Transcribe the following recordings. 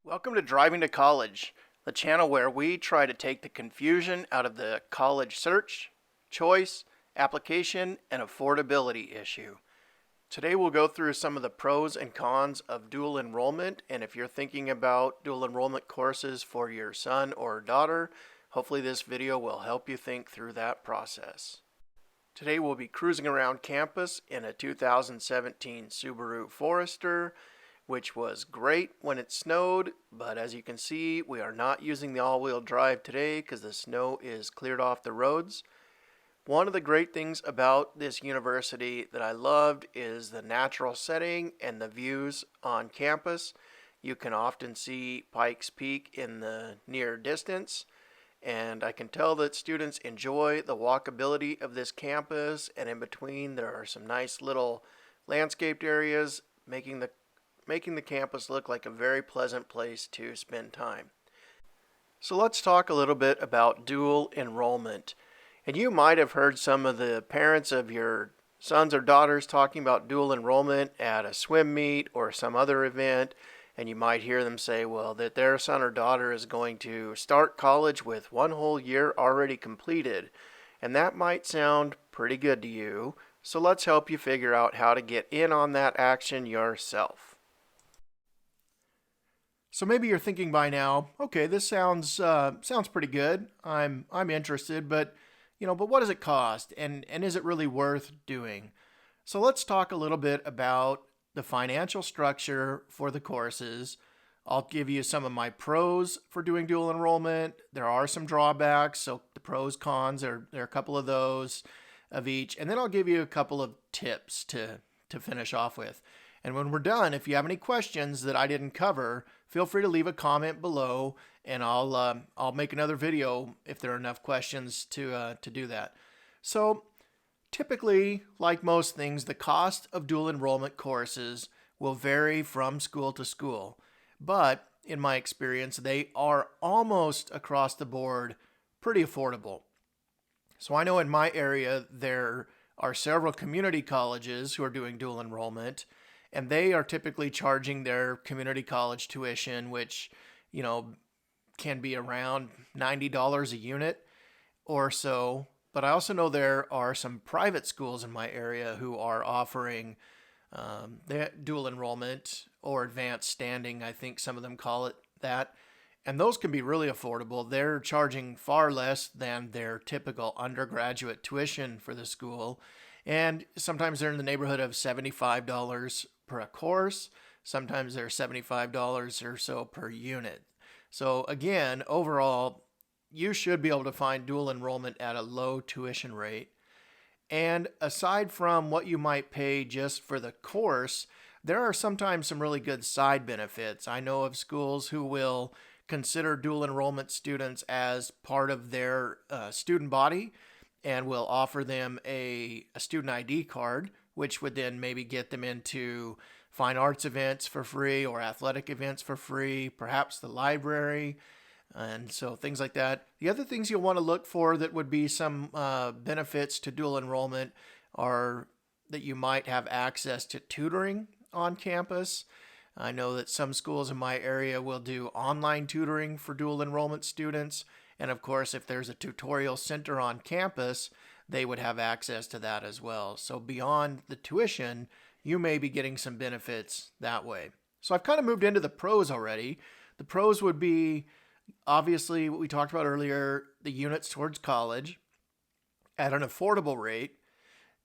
Welcome to Driving to College, the channel where we try to take the confusion out of the college search, choice, application, and affordability issue. Today we'll go through some of the pros and cons of dual enrollment, and if you're thinking about dual enrollment courses for your son or daughter, hopefully this video will help you think through that process. Today we'll be cruising around campus in a 2017 Subaru Forester, which was great when it snowed, but as you can see, we are not using the all-wheel drive today because the snow is cleared off the roads. One of the great things about this university that I loved is the natural setting and the views on campus. You can often see Pikes Peak in the near distance, and I can tell that students enjoy the walkability of this campus, and in between there are some nice little landscaped areas making the campus look like a very pleasant place to spend time. So let's talk a little bit about dual enrollment. And you might have heard some of the parents of your sons or daughters talking about dual enrollment at a swim meet or some other event, and you might hear them say, well, that their son or daughter is going to start college with one whole year already completed. And that might sound pretty good to you, so let's help you figure out how to get in on that action yourself. So maybe you're thinking by now, okay, this sounds pretty good. I'm interested, but but what does it cost, and is it really worth doing? So let's talk a little bit about the financial structure for the courses. I'll give you some of my pros for doing dual enrollment. There are some drawbacks, so the pros, cons, there are a couple of those of each, and then I'll give you a couple of tips to finish off with. And when we're done, if you have any questions that I didn't cover, feel free to leave a comment below, and I'll make another video if there are enough questions to do that. So typically, like most things, the cost of dual enrollment courses will vary from school to school. But in my experience, they are almost across the board pretty affordable. So I know in my area there are several community colleges who are doing dual enrollment, and they are typically charging their community college tuition, which, can be around $90 a unit or so. But I also know there are some private schools in my area who are offering dual enrollment or advanced standing. I think some of them call it that. And those can be really affordable. They're charging far less than their typical undergraduate tuition for the school. And sometimes they're in the neighborhood of $75 per course. Sometimes they're $75 or so per unit. So again, overall, you should be able to find dual enrollment at a low tuition rate. And aside from what you might pay just for the course, there are sometimes some really good side benefits. I know of schools who will consider dual enrollment students as part of their student body and will offer them a student ID card, which would then maybe get them into fine arts events for free or athletic events for free, perhaps the library, and so things like that. The other things you'll want to look for that would be some benefits to dual enrollment are that you might have access to tutoring on campus. I know that some schools in my area will do online tutoring for dual enrollment students. And of course, if there's a tutorial center on campus, they would have access to that as well. So beyond the tuition, you may be getting some benefits that way. So I've kind of moved into the pros already. The pros would be, obviously, what we talked about earlier, the units towards college at an affordable rate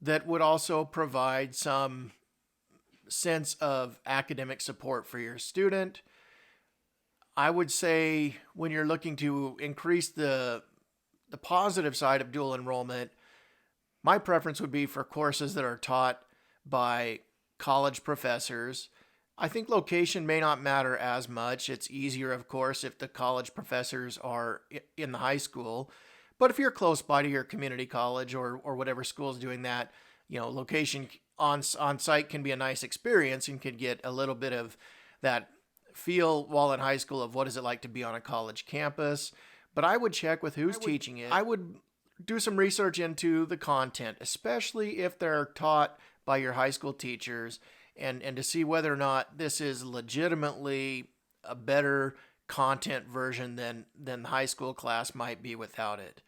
that would also provide some sense of academic support for your student. I would say when you're looking to increase the positive side of dual enrollment, my preference would be for courses that are taught by college professors. I think location may not matter as much. It's easier, of course, if the college professors are in the high school. But if you're close by to your community college or whatever school is doing that, location on site can be a nice experience and can get a little bit of that feel while in high school of what is it like to be on a college campus. But I would check with who's teaching it. I would do some research into the content, especially if they're taught by your high school teachers, and to see whether or not this is legitimately a better content version than the high school class might be without it.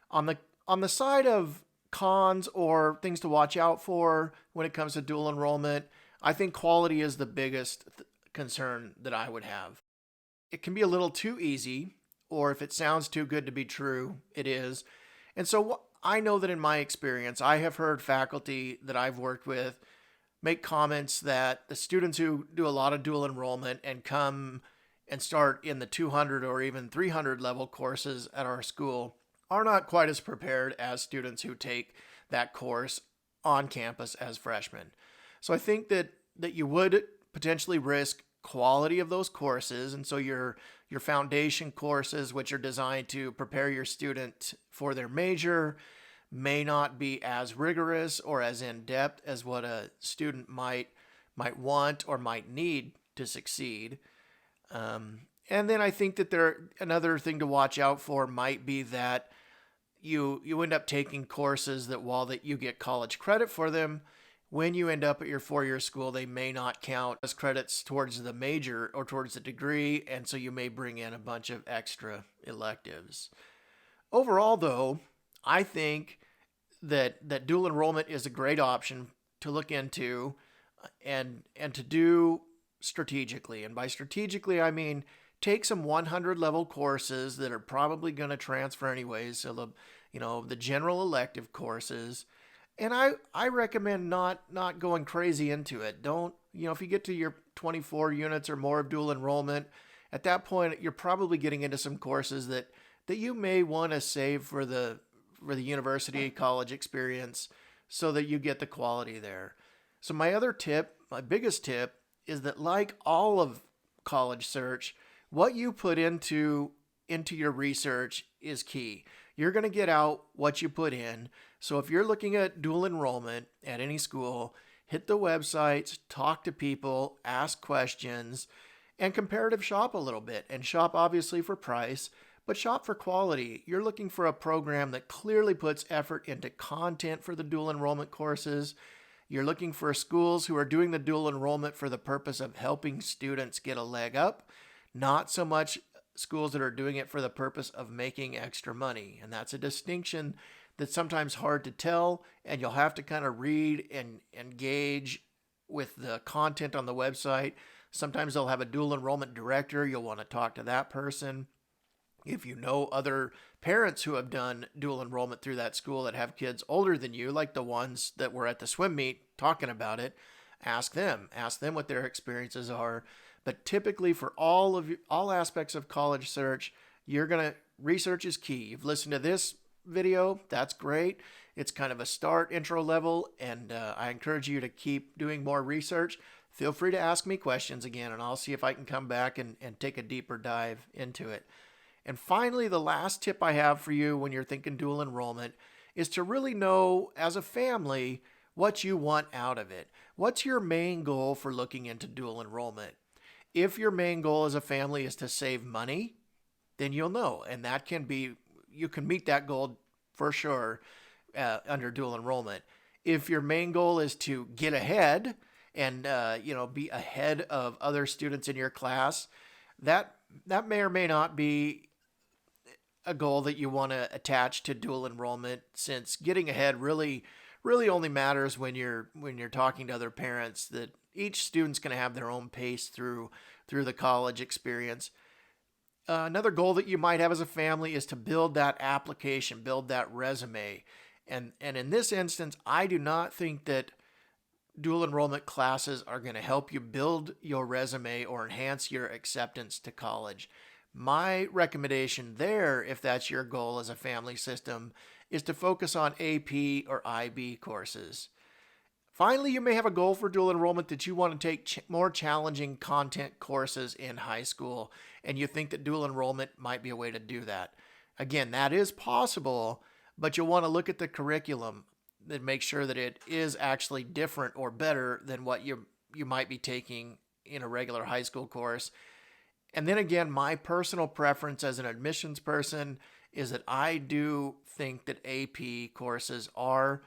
On the side of cons or things to watch out for when it comes to dual enrollment, I think quality is the biggest concern that I would have. It can be a little too easy, or if it sounds too good to be true, it is. And so I know that in my experience, I have heard faculty that I've worked with make comments that the students who do a lot of dual enrollment and come and start in the 200 or even 300 level courses at our school are not quite as prepared as students who take that course on campus as freshmen. So I think that you would potentially risk quality of those courses, and so your foundation courses, which are designed to prepare your student for their major, may not be as rigorous or as in depth as what a student might want or might need to succeed. And then I think that another thing to watch out for might be that you end up taking courses that, while that you get college credit for them, when you end up at your four-year school, they may not count as credits towards the major or towards the degree, and so you may bring in a bunch of extra electives. Overall, though, I think that dual enrollment is a great option to look into and to do strategically. And by strategically, I mean take some 100 level courses that are probably going to transfer anyways, so the general elective courses. And I recommend not going crazy into it. Don't, if you get to your 24 units or more of dual enrollment, at that point you're probably getting into some courses that you may want to save for the university college experience so that you get the quality there. So my biggest tip is that, like all of college search, what you put into your research is key. You're going to get out what you put in. So if you're looking at dual enrollment at any school, hit the websites, talk to people, ask questions, and comparative shop a little bit. And shop obviously for price, but shop for quality. You're looking for a program that clearly puts effort into content for the dual enrollment courses. You're looking for schools who are doing the dual enrollment for the purpose of helping students get a leg up, not so much schools that are doing it for the purpose of making extra money. And that's a distinction that's sometimes hard to tell, and you'll have to kind of read and engage with the content on the website. Sometimes they'll have a dual enrollment director. You'll want to talk to that person. If you know other parents who have done dual enrollment through that school that have kids older than you, like the ones that were at the swim meet talking about it, ask them what their experiences are. But typically for all aspects of college search, research is key. You've listened to this video, that's great. It's kind of a start, intro level, and I encourage you to keep doing more research. Feel free to ask me questions again, and I'll see if I can come back and take a deeper dive into it. And finally, the last tip I have for you when you're thinking dual enrollment is to really know, as a family, what you want out of it. What's your main goal for looking into dual enrollment? If your main goal as a family is to save money, then you'll know. And you can meet that goal for sure under dual enrollment. If your main goal is to get ahead and be ahead of other students in your class, that may or may not be a goal that you want to attach to dual enrollment, since getting ahead really only matters when you're talking to other parents, that each student's going to have their own pace through the college experience. Another goal that you might have as a family is to build that application, build that resume. And in this instance, I do not think that dual enrollment classes are going to help you build your resume or enhance your acceptance to college. My recommendation there, if that's your goal as a family system, is to focus on AP or IB courses. Finally, you may have a goal for dual enrollment that you want to take more challenging content courses in high school, and you think that dual enrollment might be a way to do that. Again, that is possible, but you'll want to look at the curriculum and make sure that it is actually different or better than what you might be taking in a regular high school course. And then again, my personal preference as an admissions person is that I do think that AP courses are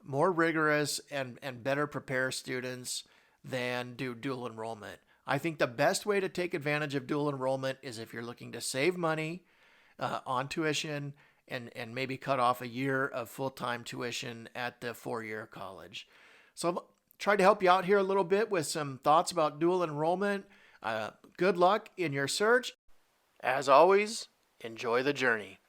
more rigorous and better prepare students than do dual enrollment. I think the best way to take advantage of dual enrollment is if you're looking to save money on tuition and maybe cut off a year of full-time tuition at the four-year college. So I've tried to help you out here a little bit with some thoughts about dual enrollment. Good luck in your search. As always, enjoy the journey.